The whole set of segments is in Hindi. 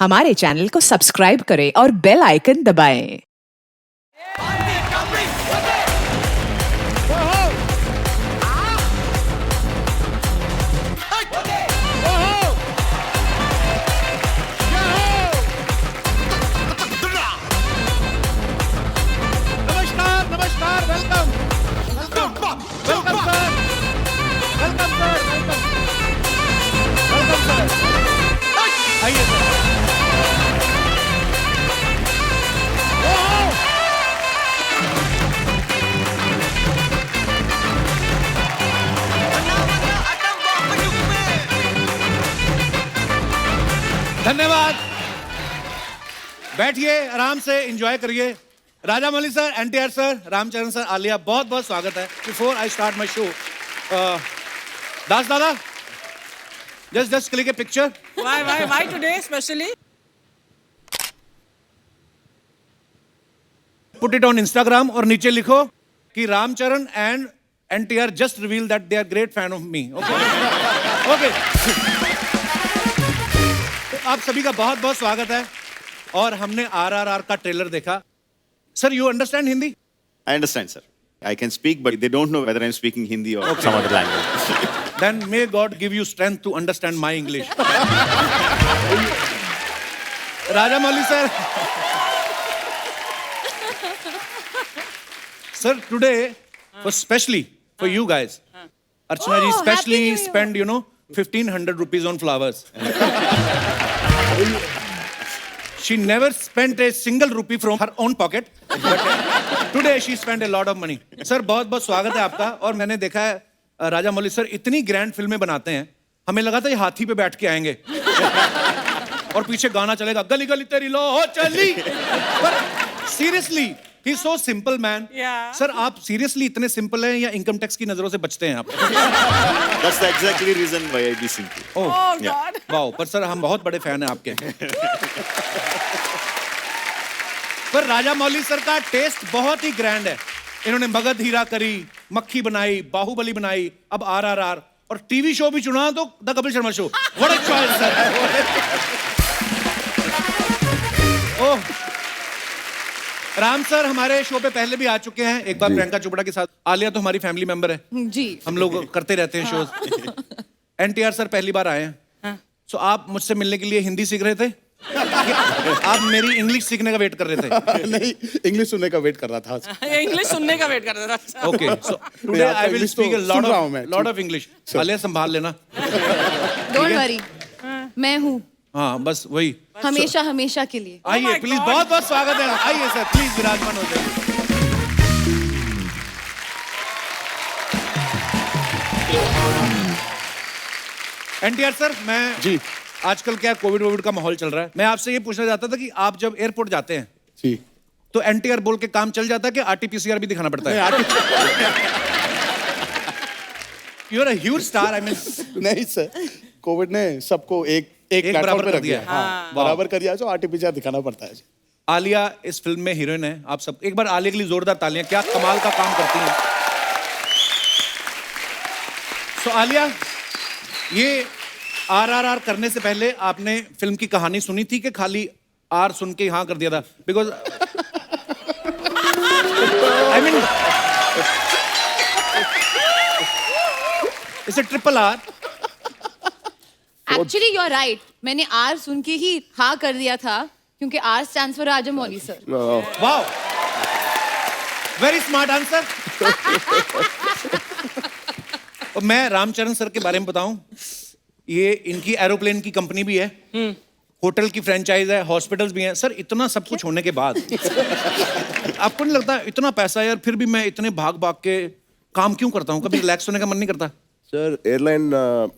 हमारे चैनल को सब्सक्राइब करें और बेल आइकन दबाएं। नमस्कार, वेलकम सर, आइए सर। धन्यवाद, बैठिए, आराम से एंजॉय करिए। राजा मौली sir, NTR sir, Ramcharan sir, Alia, बहुत बहुत स्वागत है। Before I start my show, दास दादा, just click a picture. Why today especially? Put it on Instagram और नीचे लिखो कि Ramcharan and NTR just revealed that they are great fan of me. Okay. Okay. तो आप सभी का बहुत बहुत स्वागत है और हमने RRR का ट्रेलर देखा। Sir, you understand Hindi? I understand, sir. I can speak, but they don't know whether I'm speaking Hindi or some other language. Then may God give you strength to understand my English. Raja Mauly sir. Sir, today was specially for you guys. Archana ji specially spent, 1,500 rupees on flowers. She never spent a single rupee from her own pocket. But today she spent a lot of money. Sir, बहुत बहुत स्वागत है आपका। और मैंने देखा है राजा मौली सर इतनी ग्रैंड फिल्में बनाते हैं, हमें लगा था ये हाथी पे बैठ के आएंगे और पीछे गाना चलेगा, गली गली तेरी लो हो चली। पर सीरियसली, ही सो सिंपल मैन। सर, आप सीरियसली इतने सिंपल हैं या इनकम टैक्स की नजरों से बचते हैं आप? That's the exactly reason why I be simple. Oh Yeah. God. Wow, पर सर हम बहुत बड़े फैन हैं आपके। पर राजा मौली सर का टेस्ट बहुत ही ग्रैंड है। इन्होंने मगध हीरा करी, मक्खी बनाई, बाहुबली बनाई, अब RRR और टीवी शो भी चुना तो the Kapil Sharma show. What a choice sir. Oh, Ram sir हमारे शो पे पहले भी आ चुके हैं, एक बार प्रियंका चोपड़ा के साथ। आलिया तो हमारी फैमिली मेंबर है जी। हम लोग करते रहते हैं शोज। एनटीआर सर पहली बार आए हैं। सो आप मुझसे मिलने के लिए हिंदी सीख रहे थे? आप मेरी इंग्लिश सीखने का वेट कर रहे थे? नहीं, इंग्लिश सुनने का वेट कर रहा था। ये इंग्लिश सुनने का वेट कर रहा था। Okay, so today I will speak a सुन रहा हूं मैं। Lot of English. आलिया संभाल लेना। डोंट वरी, मैं हूँ हाँ, बस वही। हमेशा हमेशा के लिए। आइए my प्लीज, God. बहुत बहुत स्वागत है। आइए सर, प्लीज विराजमान हो जाइए। एनटीआर सर, मैं जी आजकल क्या कोविड का माहौल चल रहा है, मैं आपसे ये पूछना चाहता था कि आप जब एयरपोर्ट जाते हैं जी तो एनटीआर बोल के काम चल जाता है कि आरटीपीसीआर भी दिखाना पड़ता है? You are a huge star, I mean. नहीं सर, कोविड ने सबको एक बराबर प्लेटफॉर्म पे कर रख दिया दिया। है। हाँ, बराबर कर दिया, जो आरटीपीसीआर दिखाना पड़ता है। आलिया इस फिल्म में हीरोइन है। आप सब एक बार आलिया के लिए जोरदार तालियां, क्या कमाल का काम करती हैं। सो आलिया, ये RRR करने से पहले आपने फिल्म की कहानी सुनी थी कि खाली आर सुन के हाँ कर दिया था? Because I mean it's a triple R। Actually you are right, मैंने आर सुन के ही हाँ कर दिया था क्योंकि R stands for Rajamouli sir. Wow, very smart answer. और मैं रामचरण सर के बारे में बताऊं, ये इनकी एरोप्लेन की कंपनी भी है, होटल की फ्रेंचाइज है, हॉस्पिटल्स भी हैं। सर, इतना सब कुछ होने के बाद आपको नहीं लगता इतना पैसा यार, फिर भी मैं इतने भाग भाग के काम क्यों करता हूँ? कभी रिलैक्स होने का मन नहीं करता? सर, एयरलाइन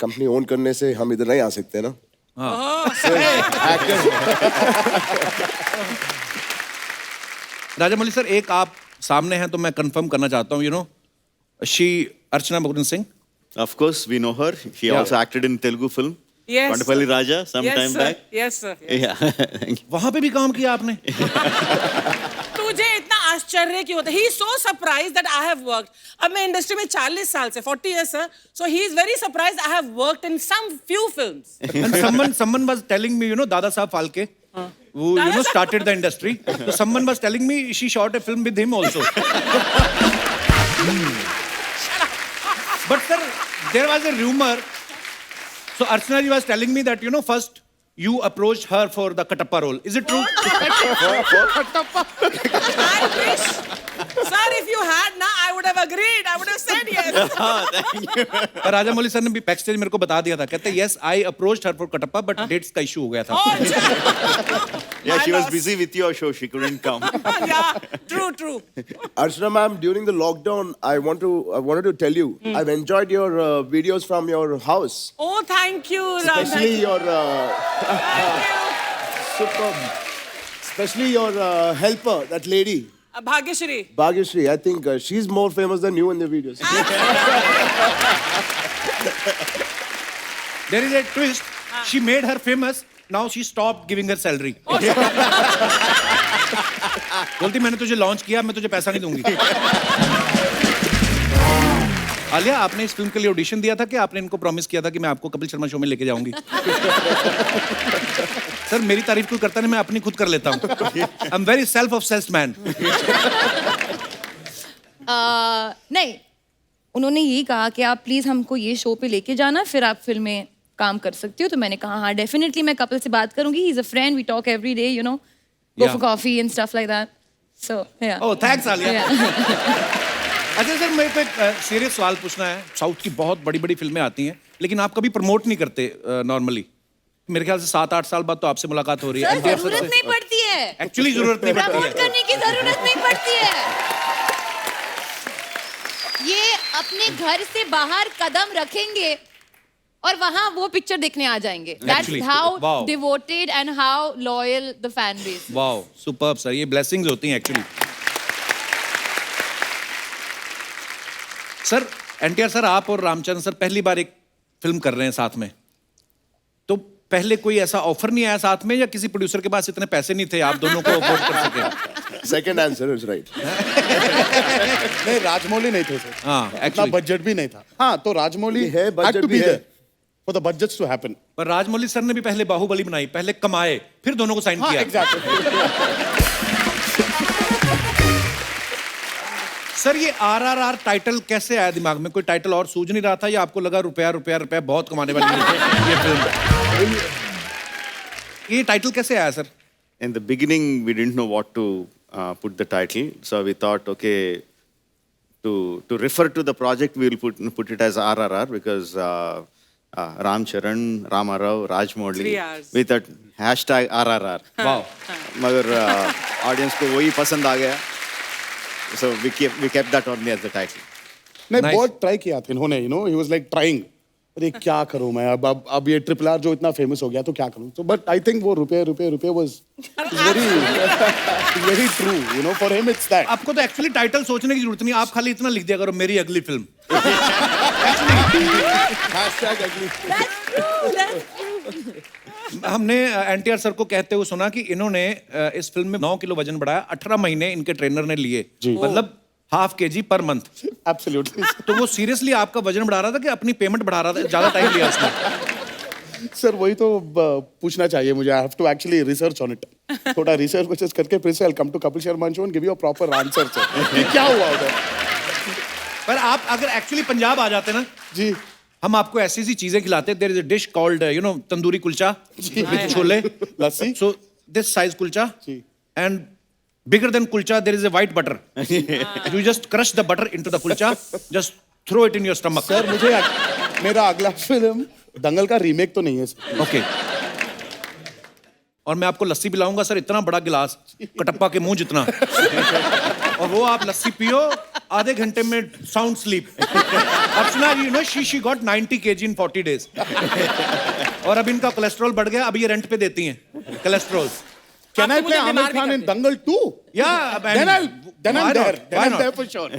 कंपनी ओन करने से हम इधर नहीं आ सकते ना। राजा मौली सर, एक आप सामने हैं तो मैं कंफर्म करना चाहता हूँ, शी अर्चना बगुन Singh. Of course, we know her. She also acted in Telugu film. Yes. Vandapalli Raja some Yes, time sir. back. Yes, sir. Yeah. Thank you. वहां पे भी काम किया आपने? तुझे इतना आश्चर्य क्यों होता है? He is so surprised that I have worked. अब मैं इंडस्ट्री में 40 साल से 40 years sir. So he is very surprised I have worked in some few films. And someone was telling me, you know, Dada Saab Phalke, who you know started the industry. So someone was telling me she shot a film with him also. But sir, there was a rumor. So Archana ji was telling me that, you know, first you approached her for the Katappa role. Is it true? I wish. Sir, if you had na, I would have agreed. I would have said yes. और राजा मौली सर ने भी बैक स्टेज मेरे को बता दिया था, कहते yes, I approached her for Katappa, but dates का issue हो गया था. Oh, अच्छा. Yeah, she My was loss. busy with your show. She couldn't come. Yeah, true. Archana ma'am, during the lockdown, I wanted to tell you, I've enjoyed your videos from your house, Oh, thank you, Ram. especially your Thank you. superb, especially your helper, that lady. Bhagyashri. Bhagyashri, I think she's more famous than you in the videos. There is a twist. She made her famous. Now she stopped giving her salary. बोलती मैंने तुझे लॉन्च किया, मैं तुझे पैसा नहीं दूंगी. आलिया, आपने इस फिल्म के लिए ऑडिशन दिया था कि आपने इनको प्रॉमिस किया था कि मैं आपको कपिल शर्मा शो में लेके जाऊंगी? सर, मेरी तारीफ कोई करता नहीं, मैं अपनी खुद कर लेता हूँ. I am very self obsessed man. नहीं, उन्होंने यही कहा कि आप प्लीज हमको ये शो पे लेके जाना, फिर आप फिल्म में काम कर सकती हो. तो मैंने कहा हाँ, डेफिनेटली मैं कपिल से बात करूंगी. He is a friend, we talk every day, you know, go for coffee and stuff like that. So yeah. Oh, thanks Alia. अच्छा सर, मेरे को एक सीरियस सवाल पूछना है. साउथ की बहुत बड़ी बड़ी फिल्में आती हैं, लेकिन आप कभी प्रमोट नहीं करते नॉर्मली. मेरे ख्याल से 7-8 साल बाद तो आपसे मुलाकात हो रही है. सर, जरूरत नहीं पड़ती है. एक्चुअली जरूरत नहीं पड़ती प्रमोट है. करने की जरूरत नहीं पड़ती है. ये अपने घर से बाहर कदम रखेंगे और वहां वो पिक्चर देखने आ जाएंगे. That's Actually, how wow. Devoted and how loyal the fan base. Wow, superb sir. ये ब्लेसिंग्स होती हैं एक्चुअली. सर, एनटीआर सर, आप और रामचंद्र सर पहली बार एक फिल्म कर रहे हैं साथ में. तो पहले कोई ऐसा ऑफर नहीं आया साथ में, या किसी प्रोड्यूसर के पास इतने पैसे नहीं थे आप दोनों को अफोर्ड कर सके? Second answer is right. नहीं, राजमौली नहीं थे सर. हाँ, इतना actually. बजट भी नहीं था. हाँ, तो राजमौली है, had budget to भी be है. there for the budgets to happen. पर राजमौली सर ने भी पहले बाहुबली बनाई, पहले कमाए, फिर दोनों को साइन हाँ, किया. exactly. सर, ये RRR टाइटल कैसे आया दिमाग में? कोई टाइटल और सूझ नहीं रहा था, या आपको लगा रुपया बहुत कमाने वाली है ये फिल्म? ये टाइटल कैसे आया sir? In the beginning, we didn't know what to put the title, so we thought, okay, to refer to the project, we will put it as RRR because Ram Charan, Rama Rao, Rajmouli 3 hours. with that hashtag RRR. Wow. मगर audience को वही पसंद आ गया, so we kept that only as the title. नहीं, Nice. बहुत ट्राई किया था इन्होंने, you know, he was like trying. अरे क्या करूं मैं, अब ये RRR जो इतना फेमस हो गया तो क्या करूं. तो बट आई थिंक वो रुपये was very true, you know, for him it's that. आपको तो एक्चुअली टाइटल सोचने की जरूरत नहीं, आप खाली इतना लिख दिया करो, मेरी अगली फिल्म. Hashtag ugly. हमने एनटीआर सर को कहते हुए सुना कि इन्होंने इस फिल्म में 9 किलो वजन बढ़ाया, 18 महीने इनके ट्रेनर ने लिए, मतलब ½ kg पर मंथ. Absolutely. तो वो सीरियसली आपका वजन बढ़ा रहा था कि अपनी पेमेंट बढ़ा रहा था? ज्यादा टाइम लिया उसने? सर, वही तो पूछना चाहिए मुझे. I have to actually research on it. थोड़ा रिसर्च करके फिर से I come to Kapil Sharma show and give you a proper answer sir. क्या हुआ उधर? पर आप अगर एक्चुअली पंजाब आ जाते ना जी, हम आपको ऐसी सी चीजें खिलाते. There is a dish called you know tandoori kulcha with chole, lassi. So this size kulcha, ji. And bigger than kulcha there is a white butter. You just crush the butter into the kulcha, just throw it in your stomach. Sir, मुझे मेरा अगला फिल्म दंगल का रीमेक तो नहीं है सर. Okay. और मैं आपको लस्सी पिलाऊंगा सर, इतना बड़ा गिलास, कटप्पा के मुंह जितना, और वो आप लस्सी पियो, आधे घंटे में sound sleep. Archana, you know she got 90 kg in 40 days. और अब इनका कोलेस्ट्रॉल बढ़ गया, अब ये रेंट पे देती हैं कोलेस्ट्रॉल. Can I आपको play मुझे Amir बीमार भी Khan कर in they. Dangal 2? Yeah, Then I'm why there. not? Then Why I'm not? there for sure.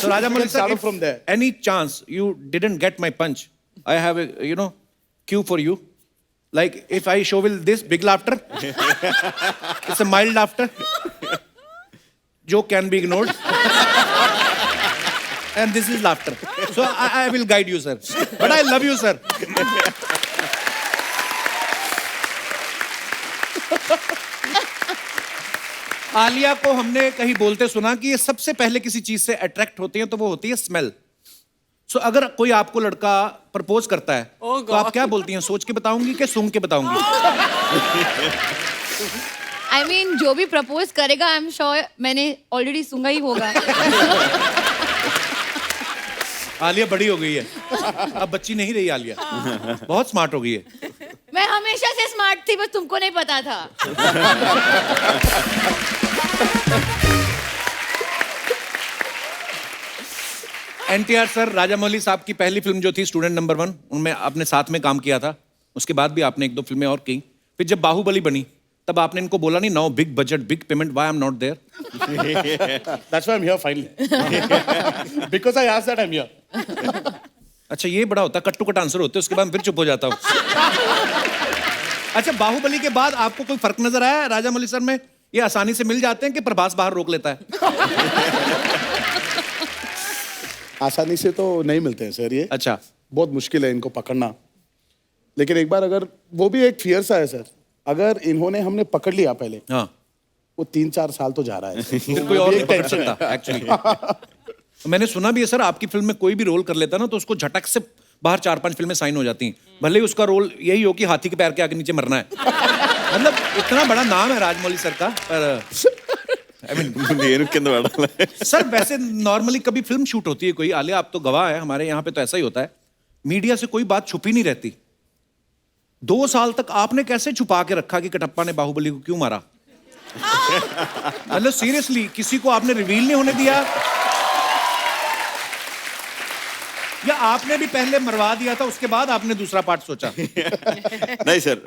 So Rajamouli sir, start if from there. any chance you didn't get my punch, I have a cue for you. Like if I show will this big laughter, it's a mild laughter. joke can be ignored. And this is laughter. So I will guide you, sir. But I love you, sir. Alia को हमने कहीं बोलते सुना कि ये सबसे पहले किसी चीज से अट्रैक्ट होती है तो वो होती है स्मेल. सो अगर कोई आपको लड़का प्रपोज करता है तो आप क्या बोलती हैं? सोच के बताऊंगी कि सूंघ के बताऊंगी? I mean, जो भी प्रपोज करेगा आई एम श्योर मैंने ऑलरेडी सुना ही होगा. आलिया बड़ी हो गई है, अब बच्ची नहीं रही आलिया, बहुत स्मार्ट हो गई है. मैं हमेशा से स्मार्ट थी, बस तुमको नहीं पता था. एनटीआर सर, राजामौली साहब की पहली फिल्म जो थी स्टूडेंट नंबर 1, उनमें आपने साथ में काम किया था. उसके बाद भी आपने 1-2 फिल्में और की. फिर जब बाहुबली बनी तब आपने इनको बोला नहीं, now big budget big payment, why I am not there? That's why I'm here finally. Because I asked that I'm here. अच्छा, ये बड़ा होता, कट टू कट आंसर होते, उसके बाद फिर चुप हो जाता हूँ. अच्छा, बाहुबली के बाद आपको कोई फर्क नजर आया राजामौली सर में? ये आसानी से मिल जाते हैं कि प्रभास बाहर रोक लेता है? आसानी से तो नहीं मिलते हैं सर ये. अच्छा. बहुत मुश्किल है इनको पकड़ना. लेकिन एक बार अगर वो भी एक फियर सा है सर, अगर इन्होंने हमने पकड़ लिया पहले, हाँ, वो 3-4 साल तो जा रहा है. फिर कोई और नहीं पकड़ सकता एक्चुअली. मैंने सुना भी है सर, आपकी फिल्म में कोई भी रोल कर लेता ना तो उसको झटक से बाहर 4-5 फिल्में साइन हो जाती हैं, भले ही उसका रोल यही हो कि हाथी के पैर के आगे नीचे मरना है. मतलब इतना बड़ा नाम है राजमौली सर का. पर आई मीन सर, वैसे नॉर्मली कभी फिल्म शूट होती है कोई, आलिया आप तो गवाह है, हमारे यहाँ पे तो ऐसा ही होता है, मीडिया से कोई बात छुपी नहीं रहती. 2 साल तक आपने कैसे छुपा के रखा कि कटप्पा ने बाहुबली को क्यों मारा? मतलब सीरियसली, किसी को आपने रिवील नहीं होने दिया, या आपने भी पहले मरवा दिया था उसके बाद आपने दूसरा पार्ट सोचा? नहीं sir,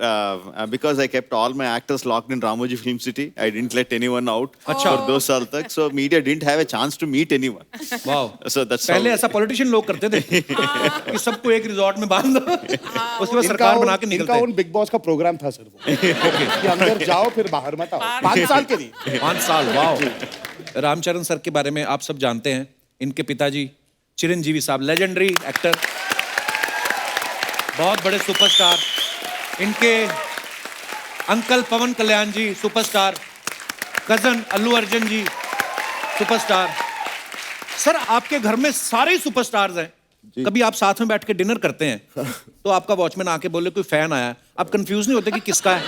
because I kept all my actors locked in Ramoji Film City. I didn't let anyone out अच्छा. for 2 साल तक, so media didn't have a chance to meet anyone. Wow. So that's पहले how. ऐसा पॉलिटिशियन लोग करते थे कि सबको एक रिजॉर्ट में बांध दो, उसके बाद सरकार बना के इनका निकलते. उन बिग बॉस का प्रोग्राम था सर वो. कि अंदर जाओ फिर बाहर मत आओ. 5 साल के लिए. 5 साल. वाओ. रामचरण सर के बारे में आप सब जानते हैं. इनके पिताजी चिरंजीवी साहब, लेजेंडरी एक्टर, बहुत बड़े सुपरस्टार. इनके अंकल पवन कल्याण जी सुपरस्टार, कजन अल्लू अर्जुन जी सुपरस्टार. सर, आपके घर में सारे ही सुपरस्टार्स हैं. कभी आप साथ में बैठ के डिनर करते हैं तो आपका वॉचमैन आके बोले कोई फैन आया, आप कंफ्यूज नहीं होते कि किसका है?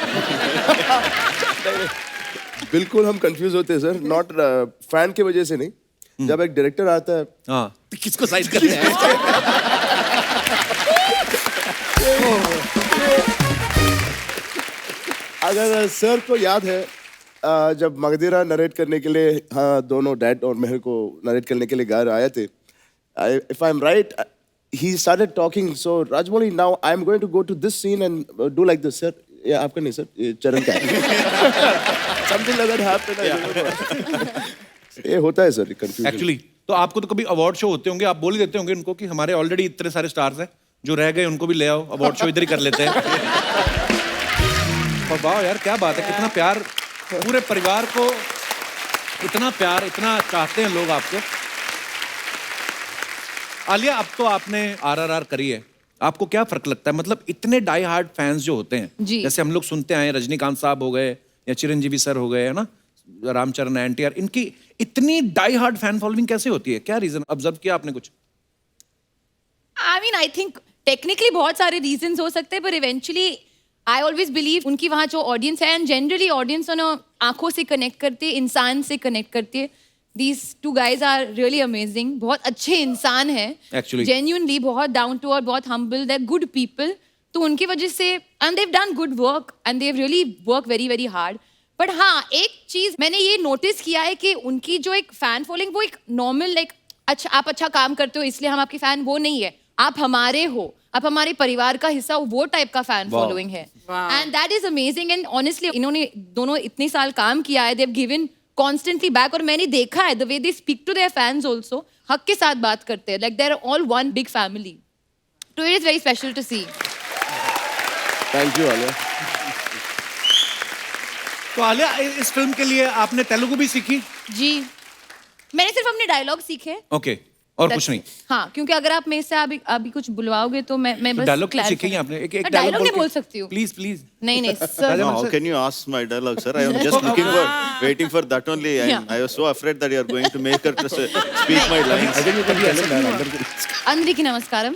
बिल्कुल हम कंफ्यूज होते हैं सर. नॉट फैन की वजह से नहीं. जब एक डायरेक्टर आता है, हाँ, तो किसको साइड करते हैं? अगर सर को याद है, जब मगधीरा नरेट करने के लिए, हाँ, दोनों डैड और मेहर को नरेट करने के लिए घर आए थे. If I am right, he started talking, so Rajmouli, now I'm going to go to this scene and do like this, sir. ये आपका नहीं सर, ये चरण का है. Something like that happened. ये होता है सर कंफ्यूजन एक्चुअली. तो आपको तो कभी अवार्ड शो होते होंगे, आप बोल ही देते होंगे उनको कि हमारे ऑलरेडी इतने सारे स्टार्स हैं, जो रह गए उनको भी ले आओ, अवार्ड शो इधर ही कर लेते हैं. और वाह यार, क्या बात है, कितना प्यार, पूरे परिवार को इतना प्यार, इतना चाहते हैं लोग आपको. आलिया, अब तो आपने RRR करी है, आपको क्या फर्क लगता है? मतलब इतने डाई हार्ड फैंस जो होते हैं, जैसे हम लोग सुनते आए, रजनीकांत साहब हो गए या चिरंजीवी सर हो गए, है ना, रामचरण, एनटीआर, इनकी इतनी डाई हार्ड फैन फॉलोइंग कैसे होती है? क्या रीजन ऑब्जर्व किया आपने कुछ? I mean, I think technically बहुत सारे रीजंस हो सकते हैं, पर इवेंचुअली आई ऑलवेज बिलीव उनकी वहाँ जो ऑडियंस है, एंड जनरली ऑडियंस आंखों से कनेक्ट करती है, इंसान से कनेक्ट करती है. These 2 guys are really amazing. बहुत अच्छे इंसान हैं. Actually. Genuinely बहुत down to earth, बहुत humble. They're good people. तो उनकी वजह से, and they've done good work and they've really worked very very hard. But हाँ, एक चीज मैंने ये नोटिस किया है कि उनकी जो एक फैन फॉलोइंग, वो एक नॉर्मल लाइक, अच्छा आप अच्छा काम करते हो इसलिए हम आपके फैन, वो नहीं है. आप हमारे हो, आप हमारे परिवार का हिस्सा हो, वो टाइप का फैन फॉलोइंग है. And that is amazing. And honestly इन्होंने दोनों इतने साल काम किया है, they've given constantly back. और मैंने देखा है the way they speak to their fans also, हक के साथ बात करते हैं, like they're all one big family. So it is very special to see. Thank you, Alia. तो आलिया, इस फिल्म के लिए आपने तेलुगु भी सीखी? जी. मैंने सिर्फ अपने डायलॉग सीखे। ओके, और कुछ नहीं? हाँ, क्योंकि अगर आप मेरे से अभी कुछ बुलवाओगे तो मैं बस डायलॉग clarify- सीखे ही आपने? एक मैं डायलॉग डायलॉग नहीं बोल सकती हूँ। Please please. नहीं नहीं sir. No, how can you ask my dialogue, sir? I am just waiting for that only. I was so afraid that you are going to make her to speak my lines. అందరికీ నమస్కారం.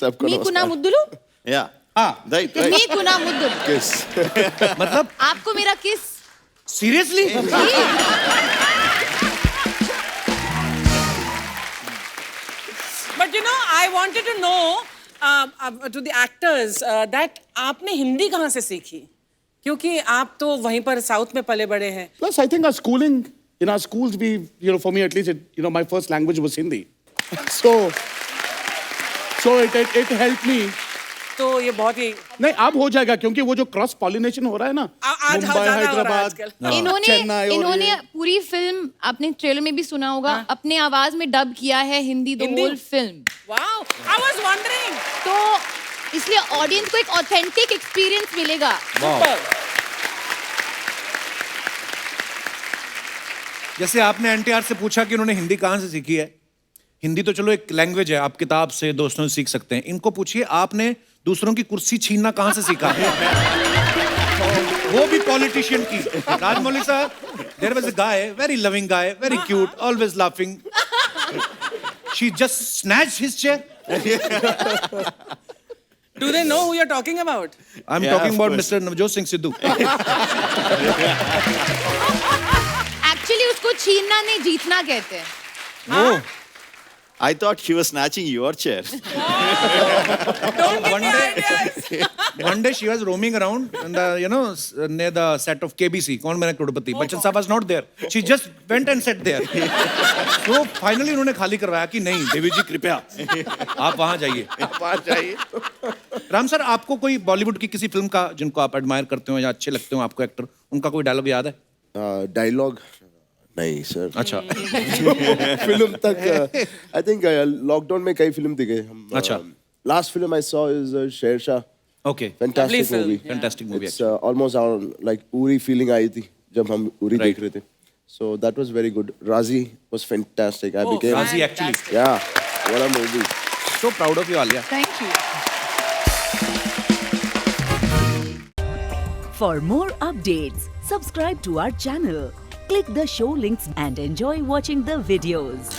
सबको మీకు నా नमस्कार ముద్దులు. Yeah. हाँ, Right. మీకు నా ముద్దులు. किस मतलब आपको मेरा किस. Seriously? But you know, I wanted to know to the actors that आपने हिंदी कहाँ से सीखी? क्योंकि आप तो वहीं पर साउथ में पले बड़े हैं. Plus, I think our schooling, in our schools, for me at least, my first language was Hindi. So it helped me. तो ये बहुत ही नहीं, अब हो जाएगा क्योंकि वो जो क्रॉस पॉलिनेशन हो रहा है ना, आज मुंबई, ज्यादा हो रहा है हैदराबाद, आजकल. चेन्नई और इन्होंने ये- पूरी फिल्म आपने ट्रेलर में भी सुना होगा अपने आवाज में डब किया है Hindi the whole film. Wow, I was wondering. तो इसलिए ऑडियंस को एक ऑथेंटिक एक्सपीरियंस मिलेगा. Super. जैसे आपने एनटीआर से पूछा कि उन्होंने हिंदी कहाँ से सीखी है. हिंदी तो चलो एक लैंग्वेज है, आप किताब से दोस्तों से सीख सकते हैं. इनको पूछिए आपने दूसरों की कुर्सी छीनना कहाँ से सीखा है? वो भी पॉलिटिशियन की. राजमौली साहब, there was a guy, very loving guy, very cute, always laughing. She just snatched his chair. Do they know who you're talking about? I'm Yeah, talking of about course. Mr. Navjot Singh Sidhu. Actually उसको छीनना नहीं जीतना कहते हैं. No. I thought she was snatching your chair. Don't give One me day- ideas. One day she was roaming around in the near the set of KBC. कौन मेरा करोड़पति? Bachchan साहब was not there. She just went and sat there. So finally उन्होंने खाली करवाया कि नहीं देवी जी कृपया आप वहाँ जाइए. राम सर, आपको कोई बॉलीवुड की किसी फिल्म का जिनको आप एडमायर करते हो या अच्छे लगते हो आपको एक्टर, उनका कोई डायलॉग याद है? डायलॉग नहीं सर. अच्छा. फिल्म तक आई थिंक लॉकडाउन में कई फिल्म दिखे हम. अच्छा. Last film I saw is Shershaah. Okay. Fantastic film. Movie. Fantastic movie. It's almost like Uri feeling आई थी जब हम उरी Right. देख रहे थे. So that was very good. Razi was fantastic. I Oh, became Razi actually. yeah, what a movie. So proud of you, Alia. Thank you. For more updates, subscribe to our channel, click the show links and enjoy watching the videos.